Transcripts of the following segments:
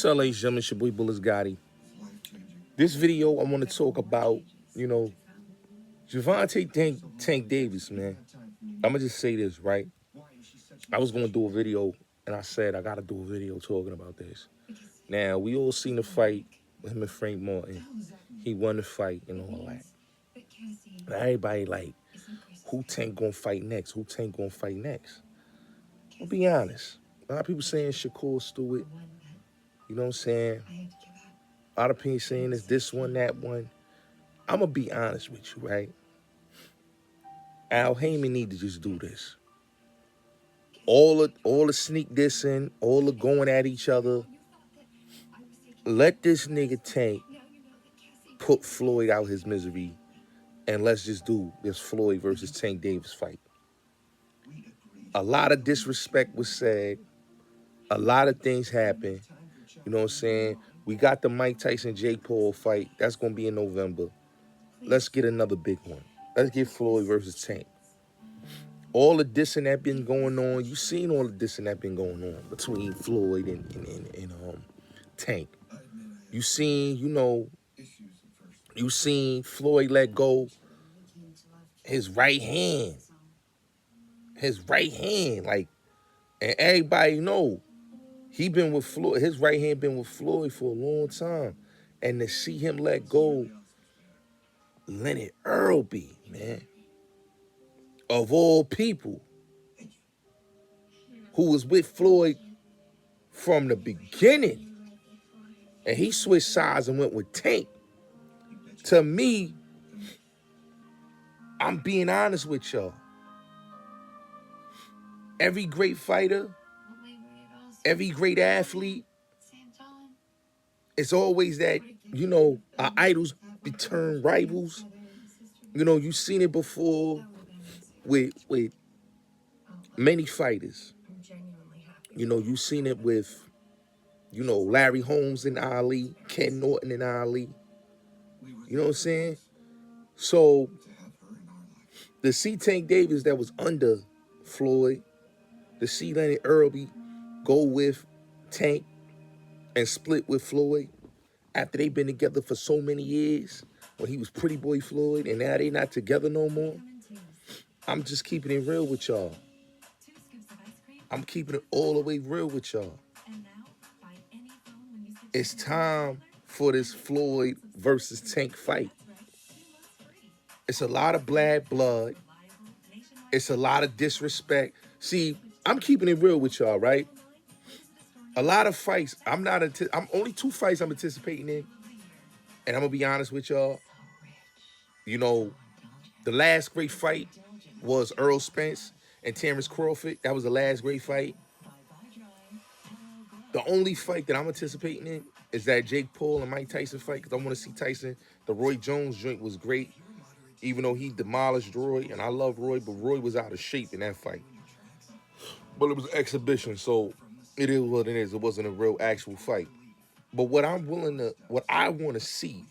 What's up, ladies and gentlemen? It's your boy Bullets Gotti. This video, I want to talk about, Gervonta Tank Davis, man. I'm going to just say this, right? I was going to do a video, and I said I got to do a video talking about this. Now, we all seen the fight with him and Frank Martin. He won the fight and all that. Now, everybody like, who Tank going to fight next? Who Tank going to fight next? I'll be honest. A lot of people saying Shakur Stewart. You know what I'm saying? A lot of people saying it's this one, that one. I'm going to be honest with you, right? Al Heyman need to just do this. All the sneak dissing, all the going at each other. Let this nigga Tank put Floyd out his misery, and let's just do this Floyd versus Tank Davis fight. A lot of disrespect was said. A lot of things happened. You know what I'm saying? We got the Mike Tyson-Jake Paul fight. That's going to be in November. Let's get another big one. Let's get Floyd versus Tank. All the dissing that been going on, you seen all the dissing that been going on between Floyd and Tank. You seen, you seen Floyd let go his right hand. His right hand, like, and everybody know he been with Floyd. His right hand been with Floyd for a long time. And to see him let go Leonard Earlby, man, of all people, who was with Floyd from the beginning, and he switched sides and went with Tank. To me, I'm being honest with y'all. Every great fighter, every great athlete, it's always that, our idols turn rivals. You've seen it before with many fighters. You've seen it with, Larry Holmes and Ali, Ken Norton and Ali. You know what I'm saying? So, the C. Tank Davis that was under Floyd, the C. Leonard Earlby go with Tank and split with Floyd after they've been together for so many years when he was Pretty Boy Floyd and now they not together no more. I'm just keeping it real with y'all. I'm keeping it all the way real with y'all. It's time for this Floyd versus Tank fight. It's a lot of bad blood. It's a lot of disrespect. See, I'm keeping it real with y'all, right? A lot of fights, I'm only 2 fights I'm anticipating in. And I'm going to be honest with y'all. The last great fight was Earl Spence and Terrence Crawford. That was the last great fight. The only fight that I'm anticipating in is that Jake Paul and Mike Tyson fight, because I want to see Tyson. The Roy Jones joint was great, even though he demolished Roy, and I love Roy, but Roy was out of shape in that fight. But it was an exhibition, so it is what it is. It wasn't a real actual fight. But what I want to see,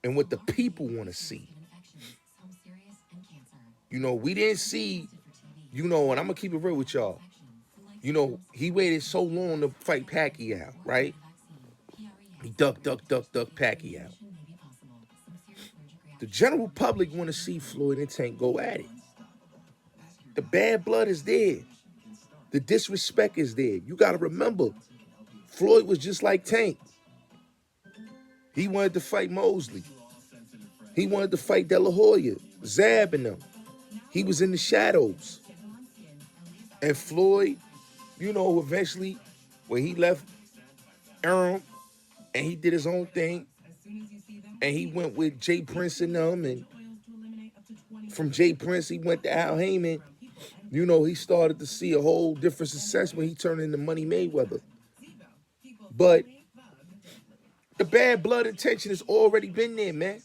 and what the people want to see. We didn't see, and I'm going to keep it real with y'all. He waited so long to fight Pacquiao, right? He duck Pacquiao. The general public want to see Floyd and Tank go at it. The bad blood is there. The disrespect is there. You got to remember, Floyd was just like Tank. He wanted to fight Mosley. He wanted to fight De La Hoya, Zab and them. He was in the shadows. And Floyd, eventually, when he left Earl and he did his own thing, and he went with Jay Prince and them, and from Jay Prince, he went to Al Heyman. He started to see a whole different success when he turned into Money Mayweather. But the bad blood intention has already been there, man.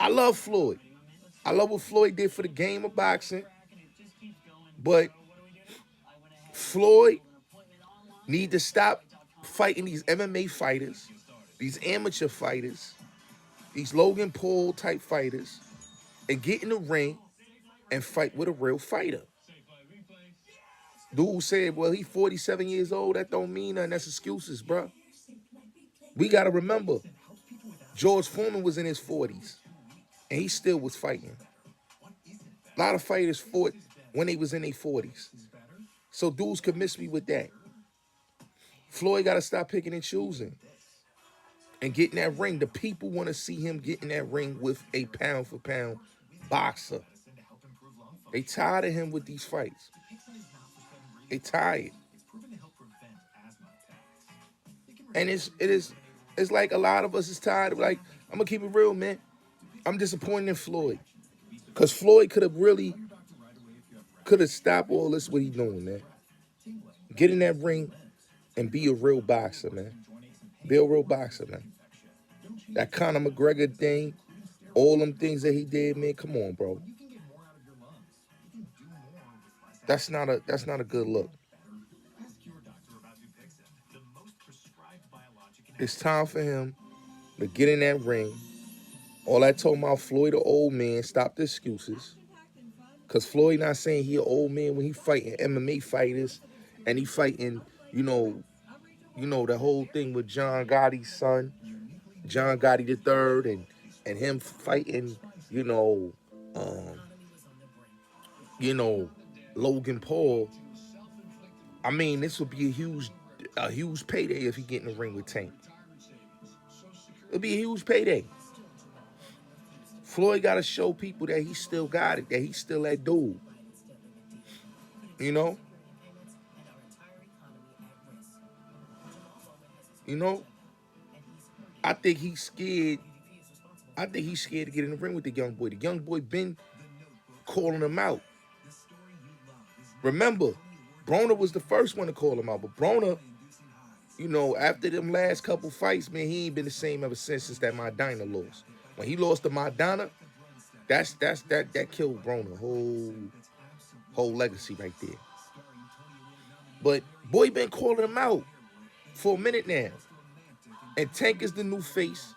I love Floyd. I love what Floyd did for the game of boxing. But Floyd need to stop fighting these MMA fighters, these amateur fighters, these Logan Paul type fighters, and get in the ring and fight with a real fighter. Dude said, well, he 47 years old. That don't mean nothing. That's excuses, bro. We got to remember, George Foreman was in his 40s, and he still was fighting. A lot of fighters fought when they was in their 40s. So dudes could miss me with that. Floyd got to stop picking and choosing and get in that ring. The people want to see him get in that ring with a pound-for-pound boxer. They tired of him with these fights. They tired. And it's like a lot of us is tired of, like, I'm going to keep it real, man. I'm disappointed in Floyd. Because Floyd could have stopped all this, what he doing, man. Get in that ring and be a real boxer, man. Be a real boxer, man. That Conor McGregor thing, all them things that he did, man, come on, bro. That's not a good look. It's time for him to get in that ring. All I told about Floyd, the old man, stop the excuses. Because Floyd not saying he an old man when he fighting MMA fighters and he fighting, you know, the whole thing with John Gotti's son, John Gotti the third, and him fighting, um, Logan Paul. I mean, this would be a huge payday if he get in the ring with Tank. It'll be a huge payday. Floyd got to show people that he still got it, that he's still that dude. You know? I think he's scared. I think he's scared to get in the ring with the young boy. The young boy been calling him out. Remember, Broner was the first one to call him out. But Broner, after them last couple fights, man, he ain't been the same ever since that Maidana lost. When he lost to Maidana, that killed Broner whole legacy right there. But boy been calling him out for a minute now. And Tank is the new face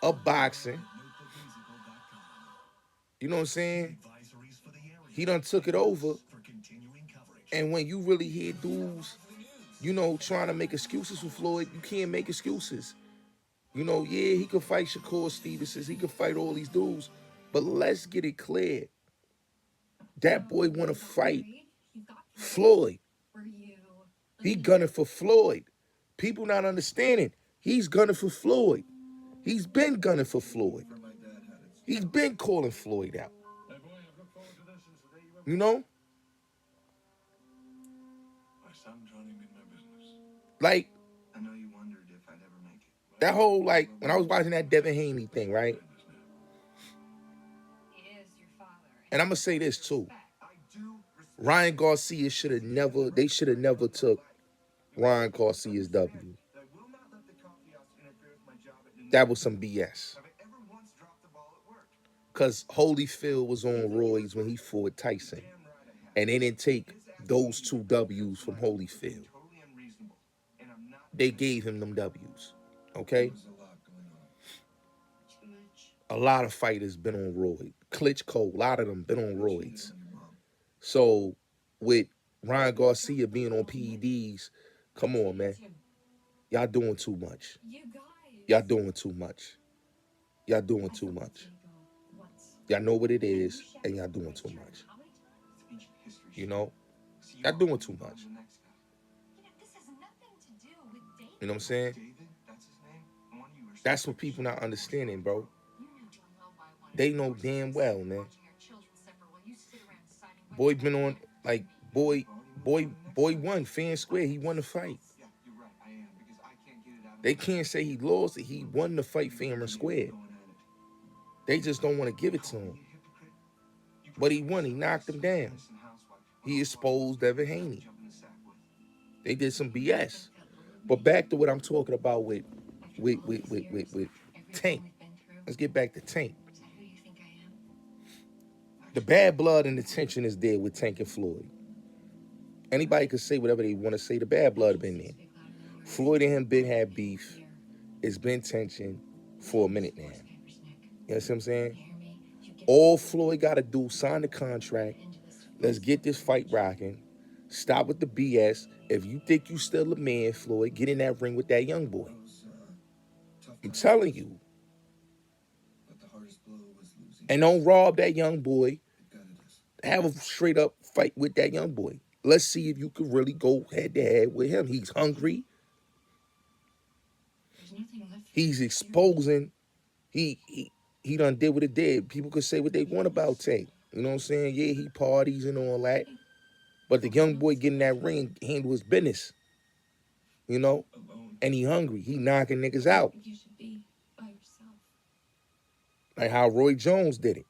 of boxing. You know what I'm saying? He done took it over. And when you really hear dudes, trying to make excuses for Floyd, you can't make excuses. Yeah, he could fight Shakur Stevenson. He could fight all these dudes. But let's get it clear. That boy want to fight Floyd. He gunning for Floyd. People not understanding. He's gunning for Floyd. He's been gunning for Floyd. He's been calling Floyd out. Like, that whole, like, when I was watching that Devin Haney thing, right? And I'm going to say this, too. Ryan Garcia should have never took Ryan Garcia's W. That was some BS. Because Holyfield was on roids when he fought Tyson. And they didn't take those 2 W's from Holyfield. They gave him them W's. Okay? A lot of fighters been on roids. Klitschko, a lot of them been on roids. So, with Ryan Garcia being on PEDs, come on, man. Y'all doing too much. Y'all doing too much. Y'all doing too much. Y'all know what it is, and y'all doing too much. Y'all doing too much. You know what I'm saying? That's what people not understanding, bro. They know damn well, man. Boy been on, like, boy won fair and square. He won the fight. They can't say he lost it. He won the fight fair and square. They just don't want to give it to him. But he won. He knocked him down. He exposed Devin Haney. They did some BS. But back to what I'm talking about with Tank. Let's get back to Tank. The bad blood and the tension is there with Tank and Floyd. Anybody can say whatever they want to say. The bad blood been there. Floyd and him been had beef. It's been tension for a minute now. You know what I'm saying? All Floyd got to do, sign the contract. Let's get this fight rocking. Stop with the BS. If you think you still a man, Floyd, get in that ring with that young boy. I'm telling you. And don't rob that young boy. Have a straight up fight with that young boy. Let's see if you can really go head to head with him. He's hungry. He's exposing. He done did what it did. People could say what they want about Tank. You know what I'm saying? Yeah, he parties and all that. But the young boy getting that ring, handle his business. You know? And he hungry. He knocking niggas out. Like how Roy Jones did it.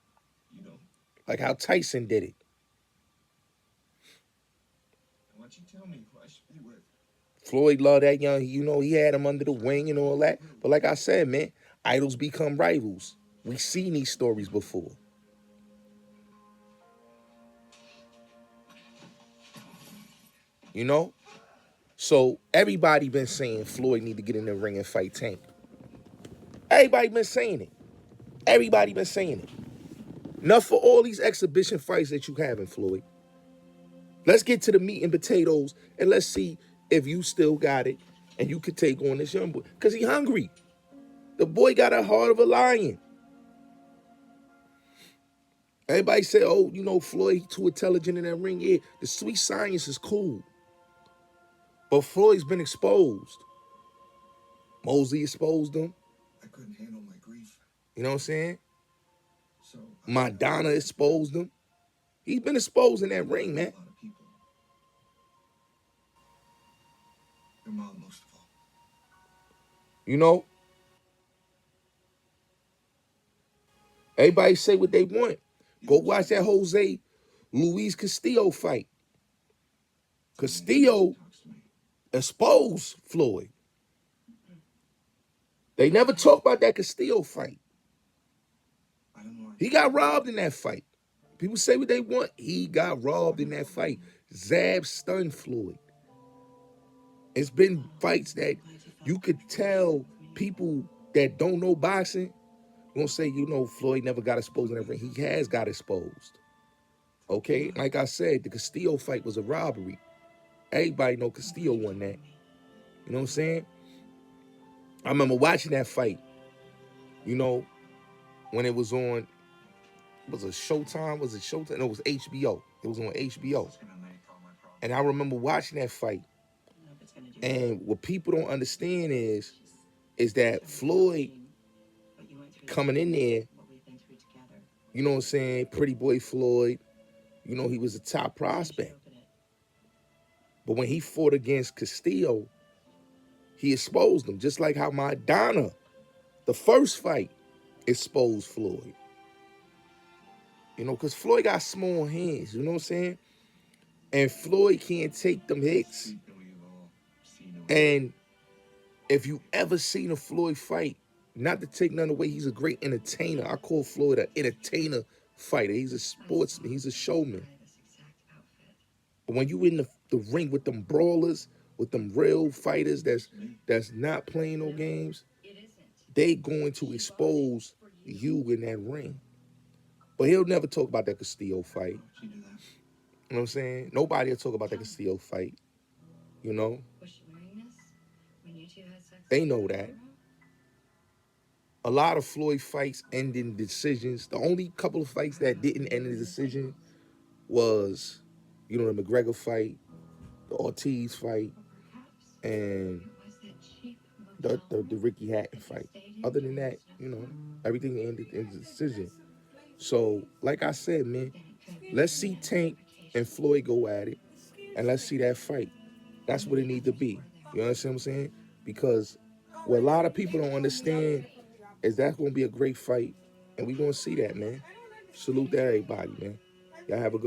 Like how Tyson did it. Floyd loved that young, you know, he had him under the wing and all that. But like I said, man, idols become rivals. We've seen these stories before. You know? So everybody been saying Floyd need to get in the ring and fight Tank. Everybody been saying it. Everybody been saying it. Enough for all these exhibition fights that you having, Floyd. Let's get to the meat and potatoes and let's see if you still got it and you could take on this young boy. Because he hungry. The boy got a heart of a lion. Everybody say, oh, you know, Floyd, he too intelligent in that ring. Yeah, the sweet science is cool. But Floyd's been exposed. Mosley exposed him. I couldn't handle my grief. You know what I'm saying? So Madonna exposed him. He's been exposed in that ring, man. Your mom, most of all. You know? Everybody say what they want. Go watch that Jose Luis Castillo fight. Castillo exposed Floyd. They never talk about that Castillo fight. He got robbed in that fight. People say what they want. He got robbed in that fight. Zab stunned Floyd. It's been fights that you could tell people that don't know boxing gonna say, you know, Floyd never got exposed in that ring. He has got exposed. Okay? Like I said, the Castillo fight was a robbery. Everybody know Castillo won that. You know what I'm saying? I remember watching that fight, you know, when it was on, was it Showtime? Was it Showtime? No, it was HBO. It was on HBO. And I remember watching that fight. And what people don't understand is that Floyd coming in there, you know what I'm saying, pretty boy Floyd, you know, he was a top prospect. But when he fought against Castillo, he exposed him, just like how Madonna, the first fight, exposed Floyd. You know, because Floyd got small hands, you know what I'm saying? And Floyd can't take them hits. And if you ever seen a Floyd fight, not to take none away, he's a great entertainer. I call Floyd an entertainer fighter. He's a sportsman. He's a showman. But when you in the ring with them brawlers, with them real fighters that's not playing no games, they going to expose you in that ring. But he'll never talk about that Castillo fight. You know what I'm saying? Nobody will talk about that Castillo fight. You know? They know that. A lot of Floyd fights end in decisions. The only couple of fights that didn't end in a decision was, you know, the McGregor fight, the Ortiz fight, and the Ricky Hatton fight. Other than that, you know, everything ended in a decision. So, like I said, man, let's see Tank and Floyd go at it, and let's see that fight. That's what it needs to be. You understand what I'm saying? Because what a lot of people don't understand is that's going to be a great fight, and we're going to see that, man. Salute to everybody, man. Y'all have a good one.